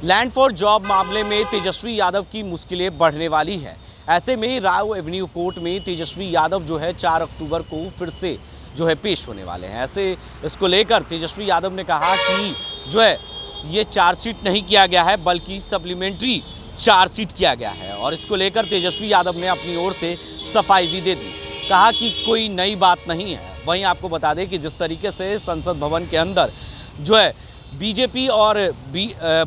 Land for job मामले में तेजस्वी यादव की मुश्किलें बढ़ने वाली है। ऐसे में राव एवेन्यू कोर्ट में तेजस्वी यादव जो है 4 अक्टूबर को फिर से जो है पेश होने वाले हैं। ऐसे इसको लेकर तेजस्वी यादव ने कहा कि जो है ये चार्जशीट नहीं किया गया है बल्कि सप्लीमेंट्री चार्जशीट किया गया है और इसको लेकर तेजस्वी यादव ने अपनी ओर से सफाई भी दे दी। कहा कि कोई नई बात नहीं है। वहीं आपको बता दें कि जिस तरीके से संसद भवन के अंदर जो है बीजेपी और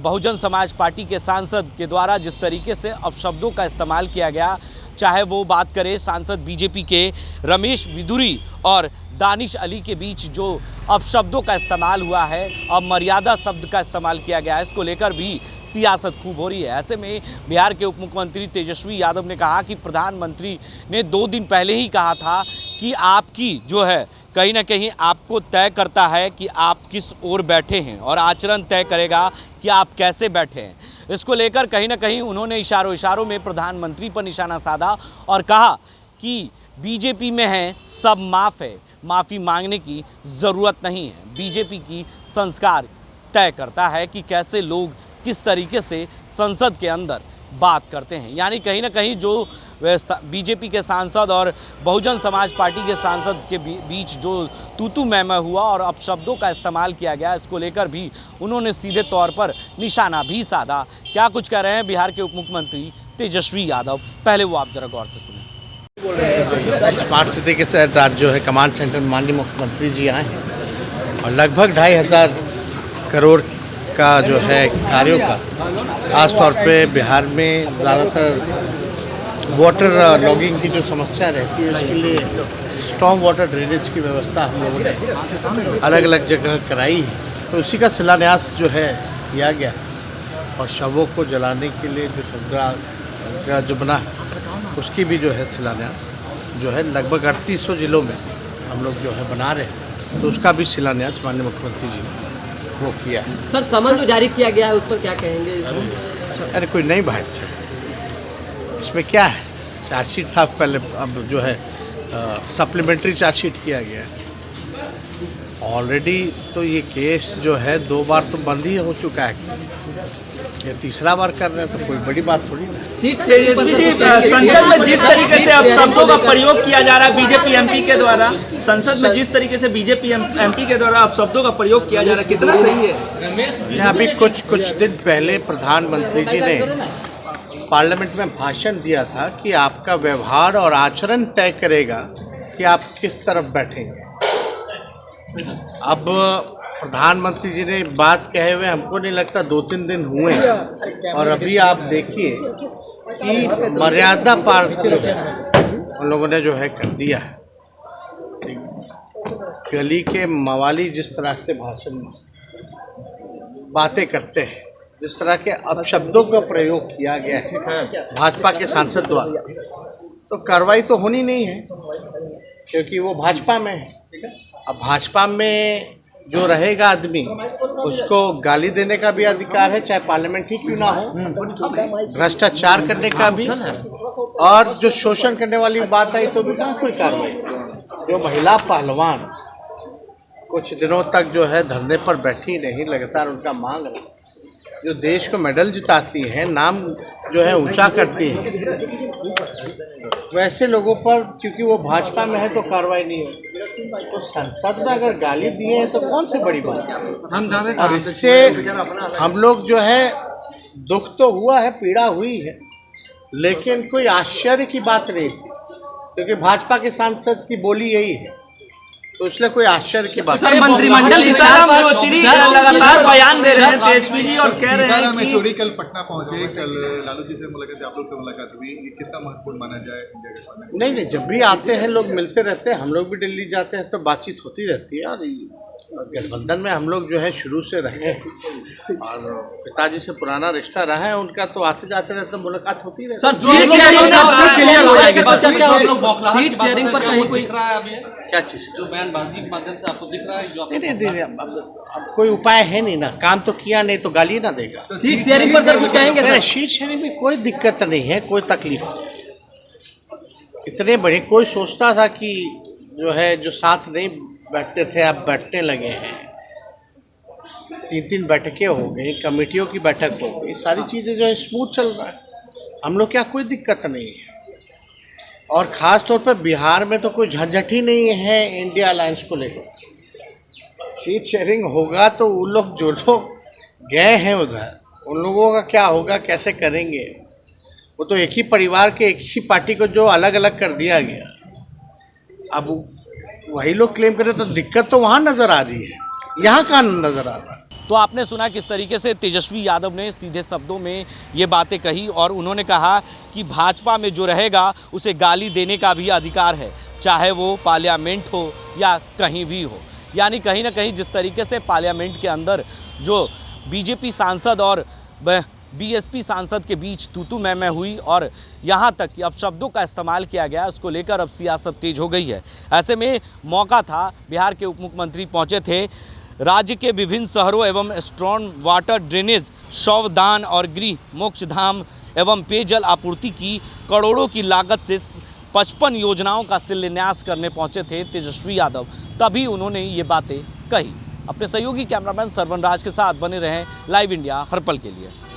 बहुजन समाज पार्टी के सांसद के द्वारा जिस तरीके से अपशब्दों का इस्तेमाल किया गया, चाहे वो बात करें सांसद बीजेपी के रमेश बिधूरी और दानिश अली के बीच जो अपशब्दों का इस्तेमाल हुआ है और मर्यादा शब्द का इस्तेमाल किया गया है, इसको लेकर भी सियासत खूब हो रही है। ऐसे में बिहार के उप मुख्यमंत्री तेजस्वी यादव ने कहा कि प्रधानमंत्री ने 2 दिन पहले ही कहा था कि आपकी जो है कहीं ना कहीं आपको तय करता है कि आप किस ओर बैठे हैं और आचरण तय करेगा कि आप कैसे बैठे हैं। इसको लेकर कहीं ना कहीं उन्होंने इशारों में प्रधानमंत्री पर निशाना साधा और कहा कि बीजेपी में है सब माफ़ है, माफ़ी मांगने की ज़रूरत नहीं है। बीजेपी की संस्कार तय करता है कि कैसे लोग किस तरीके से संसद के अंदर बात करते हैं। यानी कहीं ना कहीं जो बीजेपी के सांसद और बहुजन समाज पार्टी के सांसद के बीच जो तू मैं हुआ और अपशब्दों का इस्तेमाल किया गया, इसको लेकर भी उन्होंने सीधे तौर पर निशाना भी साधा। क्या कुछ कह रहे हैं बिहार के उप मुख्यमंत्री तेजस्वी यादव, पहले वो आप जरा गौर से सुने। स्मार्ट सिटी के तहत आज जो है कमांड सेंटर में माननीय मुख्यमंत्री जी आए हैं और लगभग 2,500 करोड़ का जो है कार्यों का खास तौर पे बिहार में ज़्यादातर वाटर लॉगिंग की जो समस्या रहती है उसके लिए स्ट्रॉन्ग वाटर ड्रेनेज की व्यवस्था हम लोगों ने अलग अलग जगह कराई है। तो उसी का शिलान्यास जो है किया गया और शवों को जलाने के लिए जो संग्रह जो बना है उसकी भी जो है शिलान्यास जो है लगभग 3800 जिलों में हम लोग जो है बना रहे हैं। तो उसका भी शिलान्यास माननीय मुख्यमंत्री जी ने वो किया है। सर समन जो जारी किया गया है उस पर क्या कहेंगे? अरे कोई नई बात है इसमें, क्या है? चार्जशीट था पहले, अब जो है सप्लीमेंट्री चार्जशीट किया गया है। ऑलरेडी तो ये केस जो है 2 बार तो बंद ही हो चुका है, ये तीसरा बार कर रहे हैं तो कोई बड़ी बात थोड़ी ना। संसद में जिस तरीके से अब शब्दों का प्रयोग किया जा रहा है बीजेपी एमपी के द्वारा, संसद में जिस तरीके से बीजेपी एमपी के द्वारा अब शब्दों का प्रयोग किया जा रहा है, कितना सही है? अभी कुछ दिन पहले प्रधानमंत्री जी ने पार्लियामेंट में भाषण दिया था कि आपका व्यवहार और आचरण तय करेगा कि आप किस तरफ बैठेंगे। अब प्रधानमंत्री जी ने बात कहे हुए हमको नहीं लगता 2-3 दिन हुए और अभी आप देखिए कि मर्यादा पार उन लोगों ने जो है कर दिया है। गली के मवाली जिस तरह से भाषण में बातें करते हैं, जिस तरह के अपशब्दों का प्रयोग किया गया है भाजपा के सांसद द्वारा, तो कार्रवाई तो होनी नहीं है क्योंकि वो भाजपा में है। अब भाजपा में जो रहेगा आदमी उसको गाली देने का भी अधिकार है, चाहे पार्लियामेंट ही क्यों ना हो, भ्रष्टाचार करने का भी, और जो शोषण करने वाली बात आई तो भी कहाँ कोई कार्रवाई। जो महिला पहलवान कुछ दिनों तक जो है धरने पर बैठी नहीं, लगातार उनका मांग रहा, जो देश को मेडल जिताती हैं, नाम जो है ऊंचा करती हैं, वैसे लोगों पर क्योंकि वो भाजपा में है तो कार्रवाई नहीं हो। तो संसद में अगर गाली दिए हैं तो कौन सी बड़ी बात है? और इससे हम लोग जो है दुख तो हुआ है, पीड़ा हुई है, लेकिन कोई आश्चर्य की बात नहीं क्योंकि भाजपा के सांसद की बोली यही है, तो इसलिए कोई आश्चर्य की बात नहीं। मंत्रिमंडल लगातार बयान दे रहे हैं तेजस्वी जी और कह रहे हैं कि येचुरी कल पटना पहुंचे, कल लालू जी से मुलाकात, आप लोग से मुलाकात हुई, ये कितना महत्वपूर्ण माना जाए इंडिया के सामने? नहीं, जब भी आते हैं लोग मिलते रहते हैं, हम लोग भी दिल्ली जाते हैं तो बातचीत होती रहती है। और गठबंधन में हम लोग जो है शुरू से रहे हैं और पिताजी से पुराना रिश्ता रहा है उनका, तो आते जाते रहते मुलाकात होती रहती है। क्या चीज़ जो बयानबाजी के माध्यम से आपको दिख रहा है? नहीं, अब कोई उपाय है नहीं ना, काम तो किया नहीं तो गाली ना देगा। सीट शेयरिंग पर सर कुछ कहेंगे? सीट शेयरिंग में कोई दिक्कत नहीं है, कोई तकलीफ नहीं। इतने बड़े कोई सोचता था कि जो है जो साथ नहीं बैठते थे अब बैठने लगे हैं। 3 बैठकें हो गई, कमेटियों की बैठक हो गई, सारी चीज़ें जो है स्मूथ चल रहा है। हम लोग क्या कोई दिक्कत नहीं है। और ख़ास तौर पर बिहार में तो कोई झंझट ही नहीं है इंडिया अलायंस को लेकर। सीट शेयरिंग होगा तो उन लोग जो लोग गए हैं उधर, उन लोगों का क्या होगा, कैसे करेंगे? वो तो एक ही परिवार के एक ही पार्टी को जो अलग अलग कर दिया गया, अब वही लोग क्लेम करें तो दिक्कत तो वहाँ नज़र आ रही है, यहाँ कहाँ नज़र आ रहा है? तो आपने सुना किस तरीके से तेजस्वी यादव ने सीधे शब्दों में ये बातें कही और उन्होंने कहा कि भाजपा में जो रहेगा उसे गाली देने का भी अधिकार है, चाहे वो पार्लियामेंट हो या कहीं भी हो। यानी कहीं ना कहीं जिस तरीके से पार्लियामेंट के अंदर जो बीजेपी सांसद और बीएसपी सांसद के बीच तू मैं हुई और यहाँ तक कि अब शब्दों का इस्तेमाल किया गया, उसको लेकर अब सियासत तेज हो गई है। ऐसे में मौका था, बिहार के उप मुख्यमंत्री पहुँचे थे, राज्य के विभिन्न शहरों एवं स्ट्रॉन्ग वाटर ड्रेनेज, शवदान और गृह मोक्षधाम एवं पेयजल आपूर्ति की करोड़ों की लागत से 55 योजनाओं का शिलान्यास करने पहुंचे थे तेजस्वी यादव। तभी उन्होंने ये बातें कही। अपने सहयोगी कैमरामैन सरवन राज के साथ बने रहें लाइव इंडिया हर पल के लिए।